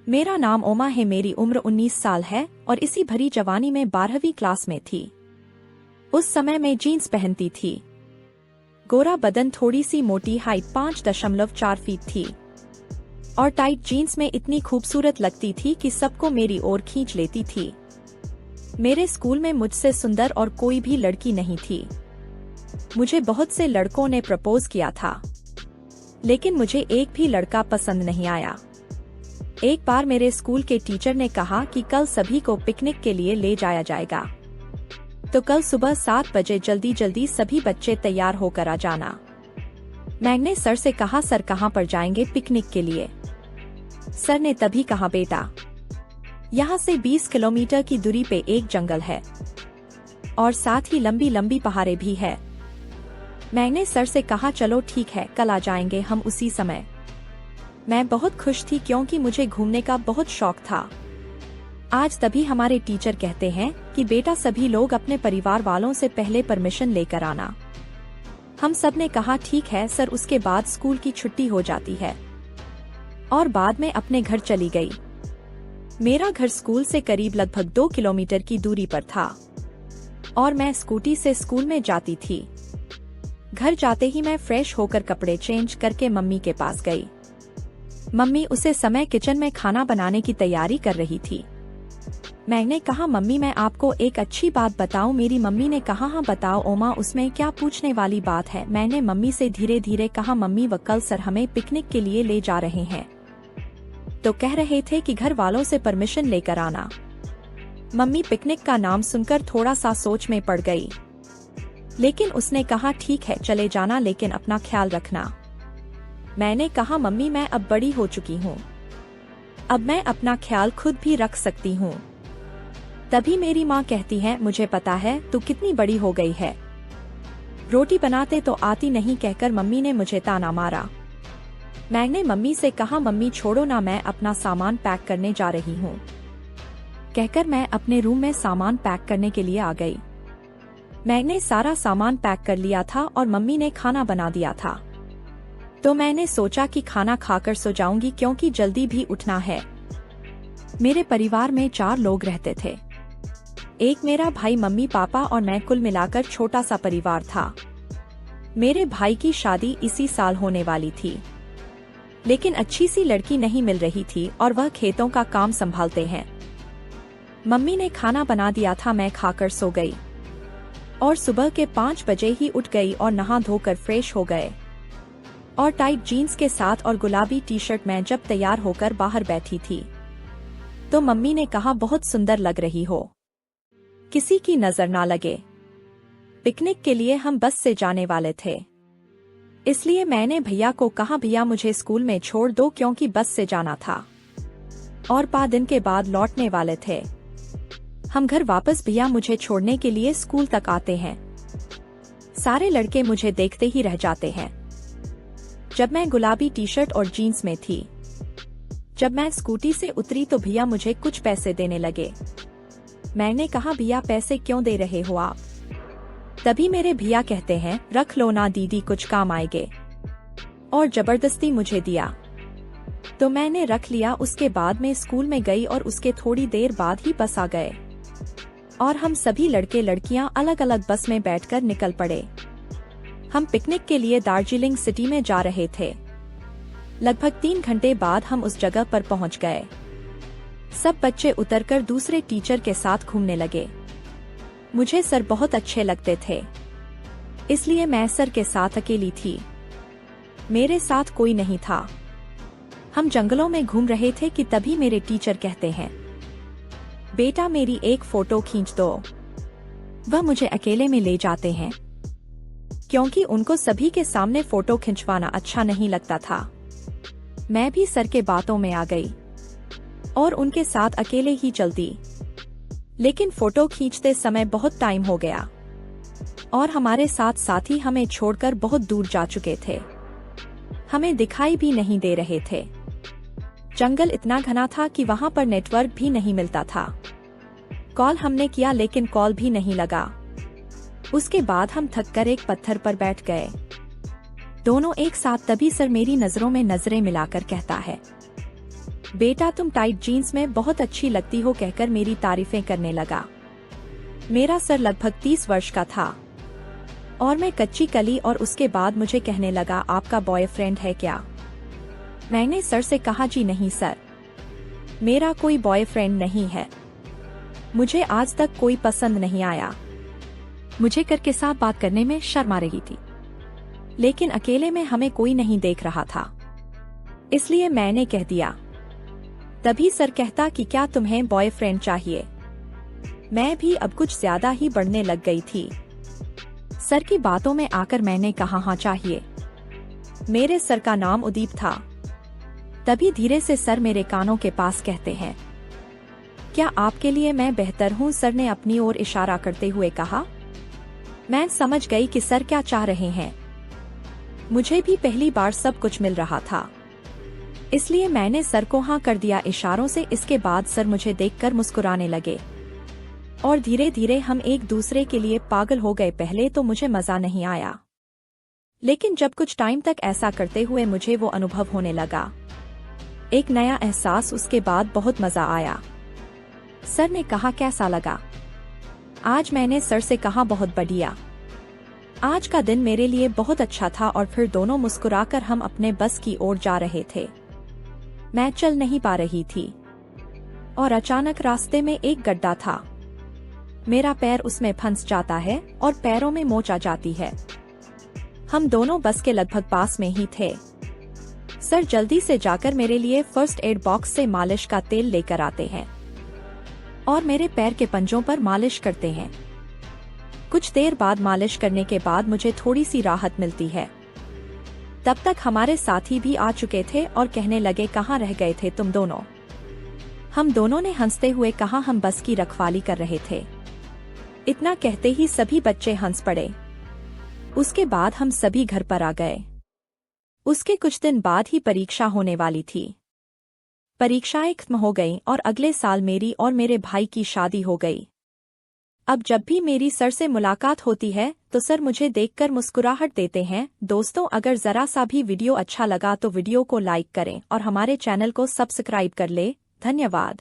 मेरा नाम ओमा है। मेरी उम्र 19 साल है और इसी भरी जवानी में 12वीं क्लास में थी। उस समय मैं जीन्स पहनती थी। गोरा बदन, थोड़ी सी मोटी, हाइट 5.4 फीट थी और टाइट जीन्स में इतनी खूबसूरत लगती थी कि सबको मेरी ओर खींच लेती थी। मेरे स्कूल में मुझसे सुंदर और कोई भी लड़की नहीं थी। मुझे बहुत से लड़कों ने प्रपोज किया था, लेकिन मुझे एक भी लड़का पसंद नहीं आया। एक बार मेरे स्कूल के टीचर ने कहा कि कल सभी को पिकनिक के लिए ले जाया जाएगा, तो कल सुबह 7 बजे जल्दी जल्दी सभी बच्चे तैयार होकर आ जाना। मैंने सर से कहा, सर कहाँ पर जाएंगे पिकनिक के लिए? सर ने तभी कहा, बेटा यहाँ से 20 किलोमीटर की दूरी पे एक जंगल है और साथ ही लंबी लंबी पहाड़ें भी है। मैंने सर से कहा, चलो ठीक है, कल आ जाएंगे हम उसी समय। मैं बहुत खुश थी क्योंकि मुझे घूमने का बहुत शौक था। आज तभी हमारे टीचर कहते हैं कि बेटा सभी लोग अपने परिवार वालों से पहले परमिशन लेकर आना। हम सब ने कहा ठीक है सर। उसके बाद स्कूल की छुट्टी हो जाती है और बाद में अपने घर चली गई। मेरा घर स्कूल से करीब लगभग 2 किलोमीटर की दूरी पर था और मैं स्कूटी से स्कूल में जाती थी। घर जाते ही मैं फ्रेश होकर कपड़े चेंज करके मम्मी के पास गई। मम्मी उसे समय किचन में खाना बनाने की तैयारी कर रही थी। मैंने कहा, मम्मी मैं आपको एक अच्छी बात बताऊं? मेरी मम्मी ने कहा, हाँ बताओ ओमा, उसमें क्या पूछने वाली बात है? मैंने मम्मी से धीरे धीरे कहा, मम्मी वो कल सर हमें पिकनिक के लिए ले जा रहे हैं, तो कह रहे थे कि घर वालों से परमिशन लेकर आना। मम्मी पिकनिक का नाम सुनकर थोड़ा सा सोच में पड़ गई, लेकिन उसने कहा ठीक है चले जाना, लेकिन अपना ख्याल रखना। मैंने कहा, मम्मी मैं अब बड़ी हो चुकी हूँ, अब मैं अपना ख्याल खुद भी रख सकती हूँ। तभी मेरी माँ कहती है, मुझे पता है तू कितनी बड़ी हो गई है, रोटी बनाते तो आती नहीं, कहकर मम्मी ने मुझे ताना मारा। मैंने मम्मी से कहा, मम्मी छोड़ो ना, मैं अपना सामान पैक करने जा रही हूँ, कहकर मैं अपने रूम में सामान पैक करने के लिए आ गई। मैंने सारा सामान पैक कर लिया था और मम्मी ने खाना बना दिया था, तो मैंने सोचा कि खाना खाकर सो जाऊंगी क्योंकि जल्दी भी उठना है। मेरे परिवार में 4 लोग रहते थे। एक मेरा भाई, मम्मी पापा और मैं, कुल मिलाकर छोटा सा परिवार था। मेरे भाई की शादी इसी साल होने वाली थी, लेकिन अच्छी सी लड़की नहीं मिल रही थी और वह खेतों का काम संभालते हैं। मम्मी ने खाना बना दिया था, मैं खाकर सो गई और सुबह के 5 बजे ही उठ गई और नहा धोकर फ्रेश हो गए और टाइट जीन्स के साथ और गुलाबी टी-शर्ट में जब तैयार होकर बाहर बैठी थी, तो मम्मी ने कहा, बहुत सुंदर लग रही हो, किसी की नजर ना लगे। पिकनिक के लिए हम बस से जाने वाले थे, इसलिए मैंने भैया को कहा, भैया मुझे स्कूल में छोड़ दो, क्योंकि बस से जाना था और 5 दिन के बाद लौटने वाले थे। हम घर वापस भैया मुझे छोड़ने के लिए स्कूल तक आते हैं। सारे लड़के मुझे देखते ही रह जाते हैं। जब मैं गुलाबी टी-शर्ट और जीन्स में थी, जब मैं स्कूटी से उतरी तो भैया मुझे कुछ पैसे देने लगे। मैंने कहा, भैया पैसे क्यों दे रहे हो आप? तभी मेरे भैया कहते हैं, रख लो ना दीदी, कुछ काम आएंगे, और जबरदस्ती मुझे दिया, तो मैंने रख लिया। उसके बाद मैं स्कूल में गई और उसके थोड़ी देर बाद ही बस आ गए और हम सभी लड़के लड़कियां अलग अलग बस में बैठकर निकल पड़े। हम पिकनिक के लिए दार्जिलिंग सिटी में जा रहे थे। लगभग 3 घंटे बाद हम उस जगह पर पहुंच गए। सब बच्चे उतरकर दूसरे टीचर के साथ घूमने लगे। मुझे सर बहुत अच्छे लगते थे, इसलिए मैं सर के साथ अकेली थी, मेरे साथ कोई नहीं था। हम जंगलों में घूम रहे थे कि तभी मेरे टीचर कहते हैं, बेटा मेरी एक फोटो खींच दो। वह मुझे अकेले में ले जाते हैं, क्योंकि उनको सभी के सामने फोटो खिंचवाना अच्छा नहीं लगता था। मैं भी सर के बातों में आ गई और उनके साथ अकेले ही चलती, लेकिन फोटो खींचते समय बहुत टाइम हो गया और हमारे साथ साथी हमें छोड़कर बहुत दूर जा चुके थे। हमें दिखाई भी नहीं दे रहे थे। जंगल इतना घना था कि वहां पर नेटवर्क भी नहीं मिलता था। कॉल हमने किया लेकिन कॉल भी नहीं लगा। उसके बाद हम थककर एक पत्थर पर बैठ गए, दोनों एक साथ। तभी सर मेरी नजरों में नजरें मिलाकर कहता है, बेटा तुम टाइट जीन्स में बहुत अच्छी लगती हो कहकर मेरी तारीफें करने लगा। मेरा सर लगभग 30 वर्ष का था और मैं कच्ची कली, और उसके बाद मुझे कहने लगा, आपका बॉयफ्रेंड है क्या? मैंने सर से कहा, जी नहीं सर, मेरा कोई बॉयफ्रेंड नहीं है, मुझे आज तक कोई पसंद नहीं आया। मुझे कर के साथ बात करने में शर्म आ रही थी, लेकिन अकेले में हमें कोई नहीं देख रहा था, इसलिए मैंने कह दिया। तभी सर कहता कि क्या तुम्हें बॉयफ्रेंड चाहिए? मैं भी अब कुछ ज्यादा ही बढ़ने लग गई थी। सर की बातों में आकर मैंने कहा, हाँ चाहिए। मेरे सर का नाम उदीप था। तभी धीरे से सर मेरे कानों के पास कहते हैं, क्या आपके लिए मैं बेहतर हूँ? सर ने अपनी ओर इशारा करते हुए कहा। मैं समझ गई कि सर क्या चाह रहे हैं। मुझे भी पहली बार सब कुछ मिल रहा था, इसलिए मैंने सर को हाँ कर दिया इशारों से। इसके बाद सर मुझे देखकर मुस्कुराने लगे और धीरे धीरे हम एक दूसरे के लिए पागल हो गए। पहले तो मुझे मजा नहीं आया, लेकिन जब कुछ टाइम तक ऐसा करते हुए मुझे वो अनुभव होने लगा, एक नया एहसास। उसके बाद बहुत मजा आया। सर ने कहा, कैसा लगा? आज मैंने सर से कहा, बहुत बढ़िया। आज का दिन मेरे लिए बहुत अच्छा था। और फिर दोनों मुस्कुराकर हम अपने बस की ओर जा रहे थे। मैं चल नहीं पा रही थी और अचानक रास्ते में एक गड्ढा था। मेरा पैर उसमें फंस जाता है और पैरों में मोच आ जाती है। हम दोनों बस के लगभग पास में ही थे। सर जल्दी से जाकर मेरे लिए फर्स्ट एड बॉक्स से मालिश का तेल लेकर आते हैं और मेरे पैर के पंजों पर मालिश करते हैं। कुछ देर बाद मालिश करने के बाद मुझे थोड़ी सी राहत मिलती है। तब तक हमारे साथी भी आ चुके थे और कहने लगे, कहाँ रह गए थे तुम दोनों? हम दोनों ने हंसते हुए कहा, हम बस की रखवाली कर रहे थे। इतना कहते ही सभी बच्चे हंस पड़े। उसके बाद हम सभी घर पर आ गए। उसके कुछ दिन बाद ही परीक्षा होने वाली थी। परीक्षाएं खत्म हो गईं और अगले साल मेरी और मेरे भाई की शादी हो गई। अब जब भी मेरी सर से मुलाकात होती है तो सर मुझे देखकर मुस्कुराहट देते हैं। दोस्तों, अगर जरा सा भी वीडियो अच्छा लगा तो वीडियो को लाइक करें और हमारे चैनल को सब्सक्राइब कर ले। धन्यवाद।